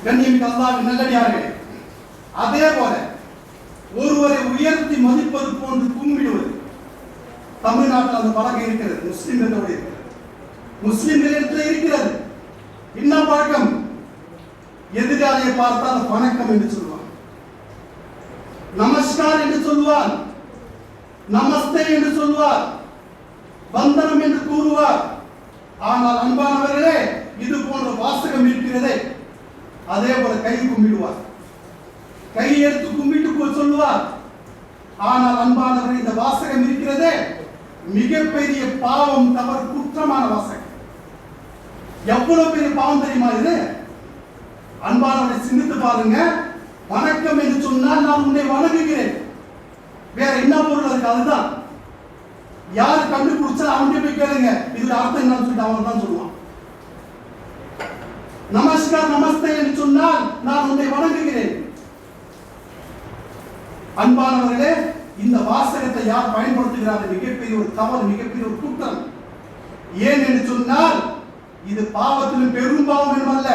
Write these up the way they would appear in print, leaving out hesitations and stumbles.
கண்ணியமிக்க அல்லாஹ்வின் நல்லடியார்களே, அதே போல ஒருவரை உயர்த்தி மதிப்பது போன்று கும்பிடுவது தமிழ்நாட்டில் அந்த பழக்கம் இருக்கிறது. முஸ்லிம்களோடு இருக்கிறது, முஸ்லிம்களிடத்தில் இருக்கிறது. என்ன பழக்கம்? எதிராளியை பார்த்தால் வணக்கம் என்று சொல்லுவான், நமஸ்கார் என்று சொல்லுவார், நமஸ்தே என்று சொல்லுவார், வந்தனம் என்று கூறுவார். ஆனால் அன்பானவர்களே, இது போன்ற வாசகம் இருக்கிறதே, அதே போல கை கும்பிடுவார், கை எடுத்து கும்பிட்டு சொல்லுவார். ஆனால் அன்பானவர்கள், இந்த வாசகம் இருக்கிறதே மிகப்பெரிய பாவம், தவறு, குற்றமான வாசகம். எவ்வளவு பெரிய பாவம் தெரியுமா இது? அன்பானவரை சிந்தித்து பாருங்க. வணக்கம் என்று சொன்னால் நான் உன்னை வணங்குகிறேன், வேற என்ன பொருள் இருக்கு? அதுதான். யாரு கண்டுபிடிச்சா அவன்கிட்ட போய் கேளுங்க, இதுல அர்த்தம் என்னன்னு சொல்லிட்டு அவன் தான் சொல்லுவான். நமஸ்கார் நமஸ்தே என்று சொன்னால் நான் உன்னை வணங்குகிறேன். அன்பானவர்களே, இந்த வாசகத்தை யார் பயன்படுத்துகிறார்கள்? மிகப்பெரிய ஒரு தவறு, மிகப்பெரிய ஒரு குற்றம். ஏன் என்று சொன்னால் இது பாவத்திலும் பெரும்பாவம் அல்ல,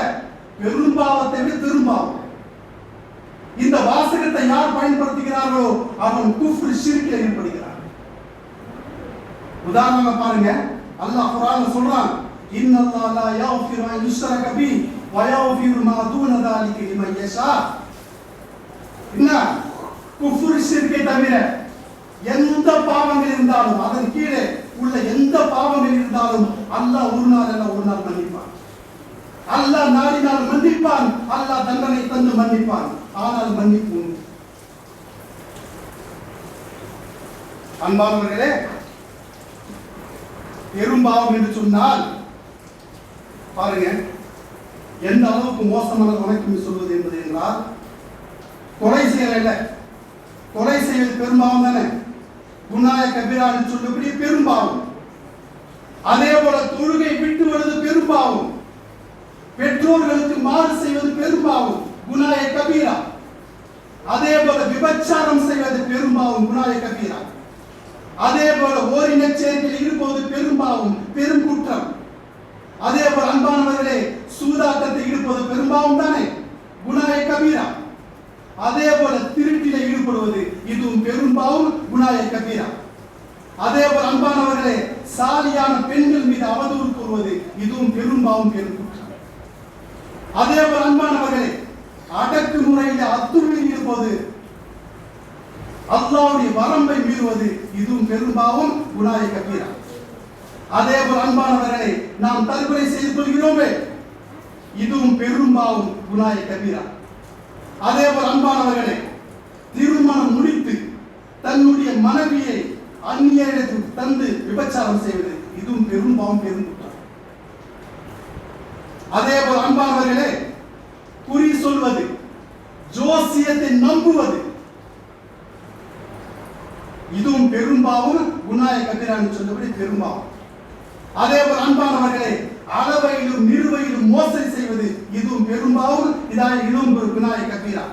பெரும்பாவத்தை விட பெரும்பாவம். இந்த வாசகத்தை யார் பயன்படுத்துகிறார்களோ அவன் குஃப்ர், ஷிர்கில் ஈடுபடுகிறான். உதாரணமா பாருங்க, அல்லாஹ் குர்ஆன்ல சொல்றான், இன்னல்லாஹ லா யக்ஃபிரு அன் யுஷ்ரக பி வ யக்ஃபிரு மா தூன ذلك லிமன் யஷா. என்ன? குஃப்ர், ஷிர்கை தவிர எந்த பாவங்கள் இருந்தாலும், அதன் கீழே உள்ள எந்த பாவங்கள் இருந்தாலும் அல்லாஹ் ஒரு நாள் அல்ல ஒரு நாள் மன்னிப்பான். அல்லாஹ் நாடினால் மன்னிப்பான், அல்லாஹ் தண்டனை தந்து மன்னிப்பான். ஆனால் மன்னிப்பு உண்டு. அன்பானவர்களே, பெரும்பாவம் என்று சொன்னால் பாருங்க எந்த அளவுக்கு மோசமான வணக்கம் சொல்வது என்பது என்றால், கொலை செய்யல, கொலை செய்வது பெரும்பாவம் தானே, குனாய கபீரா என்று சொல்லக்கூடிய பெரும்பாவம். அதே போல தொழுகை விட்டு வருவது பெரும்பாவம், பெற்றோர்களுக்கு மாறு செய்வது பெரும்பாவம், குனாய கபீரா. அதே போல விபச்சாரம் செய்வது பெரும்பாவம், குனாய கபீரா. அதே போல ஓரின சேர்க்கையில் ஈடுபடுவது பெரும்பாவம், பெரும் குற்றம். அதே போல அன்பானவர்களே, சூதாட்டத்தில் ஈடுபடுவது பெரும்பாவம் தானே, குனாய கபீரா. அதே போல திருட்டில ஈடுபடுவது இதுவும் பெரும்பாவம், குனாய கபீரா. அதே போல அன்பானவர்களே, சாலியான பெண்கள் மீது அவதூறு கூறுவது இதுவும் பெரும்பாவம், பெரும் குற்றம். அதே போல அன்பானவர்களே, அடக்கு முறையில் அத்துமீறி ஈடுபடுவது, அல்லாஹ்வுடைய வரம்பை மீறுவது இதுவும் பெரும்பாவம், குனாய கபீரா. அதே போல அன்பானவர்களே, நாம் தற்கொலை செய்து கொள்கிறோமே இதுவும் பெரும்பாவம், குனாய கபீரா. அதே போல அன்பானவர்களே, திருமணம் முடித்து தன்னுடைய மனைவியை அந்நியரிடத்தில் தந்து விபச்சாரம் செய்வது இதுவும் பெரும்பாவம், பெரும் குற்றம். அதே போல அன்பானவர்களே, குறி சொல்வது, ஜோசியத்தை நம்புவது இதுவும் பெரும்பாவம், குனாய கபீரா என்று சொல்லப்படி பெரும்பாவம். அதே போல அன்பானவர்களே, அளவையிலும் நிறுவையிலும் மோசடி செய்வது இதுவும் பெரும்பாவம், இதுவும் குனாய கபீரா.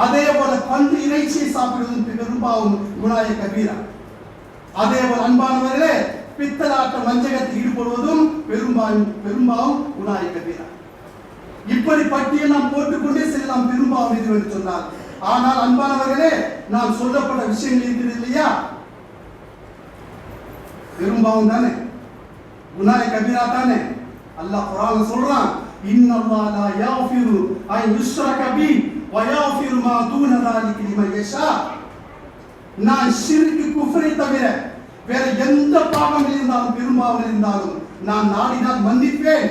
அதே போல பன்றி இறைச்சியை சாப்பிடுவதும் பெரும்பாவம், குனாய கபீரா. அதே போல அன்பானவர்களே, பித்தலாட்ட வஞ்சகத்தில் ஈடுபடுவதும் பெரும்பாவம், குனாய கபீரா. இப்படி பட்டியல் நாம் போட்டுக்கொண்டே செல்லலாம் பெரும்பாவம் இது என்று சொன்னார். ஆனால் அன்பானவர்களே, நாம் சொல்லப்பட்ட விஷயங்கள் இருக்கிறது இல்லையா, பெரும்பாவம் தானே, குனாய கபீரா தானே. அல்லாஹ் குர்ஆன்ல சொல்றான், இன்னல்லாஹ லா யக்ஃபிரு அன் யுஷ்ரக பி வ யக்ஃபிரு மா தூன ذلك லிமன் யஷா. நான் ஷிர்க், குஃப்ரை தவிர வேற எந்த பாவங்கள் இருந்தாலும், பெரும்பாவம் இருந்தாலும் நான் நாடினால் மன்னிப்பேன்,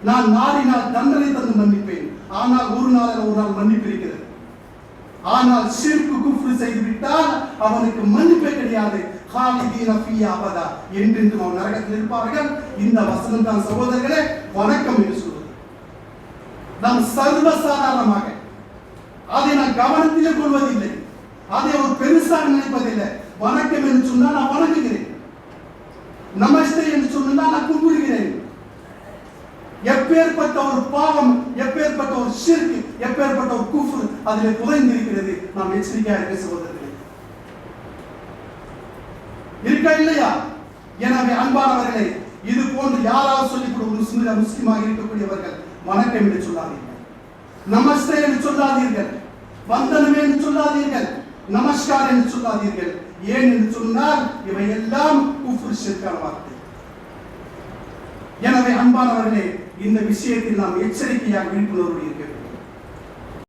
நான் நாடினால் தண்டனை தந்து மன்னிப்பேன். ஆனால் ஒரு நாள் மன்னிப்பு இருக்கிறது. ஆனால் ஷிர்க், குஃப்ர் செய்து விட்டால் அவனுக்கு மன்னிப்பே கிடையாது. காலிதீன ஃபீஹா அபதா, என்றென்றும் அவன் நரகத்தில் இருப்பார்கள். இந்த வசனம் தான் சகோதரர்களே வணக்கம் என்று சொல்வது. நாம் சர்வசாதாரணமாக அதை நான் கவனத்திலே கொள்வதில்லை, அதை ஒரு பெருசாக நினைப்பதில்லை. வணக்கம் என்று சொன்னால் நான் வணங்குகிறேன், நமஸ்தே என்று சொன்னால் நான் கும்பிடுகிறேன். எப்பேற்பட்ட ஒரு பாவம், எப்பேற்பட்ட ஒரு ஷிர்க், எப்பேற்பட்ட ஒரு குஃப்ர் அதிலே புதைந்திருக்கிறது. நாம் எச்சரிக்கையாக இருக்க சகோதரர்களே, இருக்கா இல்லையா? எனவே அன்பானவர்களே, இது போன்று யாராவது சொல்லிக் கொடுக்கும் முஸ்லிமாக இருக்கக்கூடியவர்கள் வணக்கம் என்று சொல்லாதீர்கள், நமஸ்தே என்று சொல்லாதீர்கள், வந்தனம் என்று சொல்லாதீர்கள், நமஸ்கார் என்று சொல்லாதீர்கள். ஏன் என்று சொன்னால் இவை எல்லாம் குஃப்ர் ஷிர்கான வார்த்தை. எனவே அன்பானவர்களே, இந்த விஷயத்தில் நாம் எச்சரிக்கையாக விழிப்புணர்வு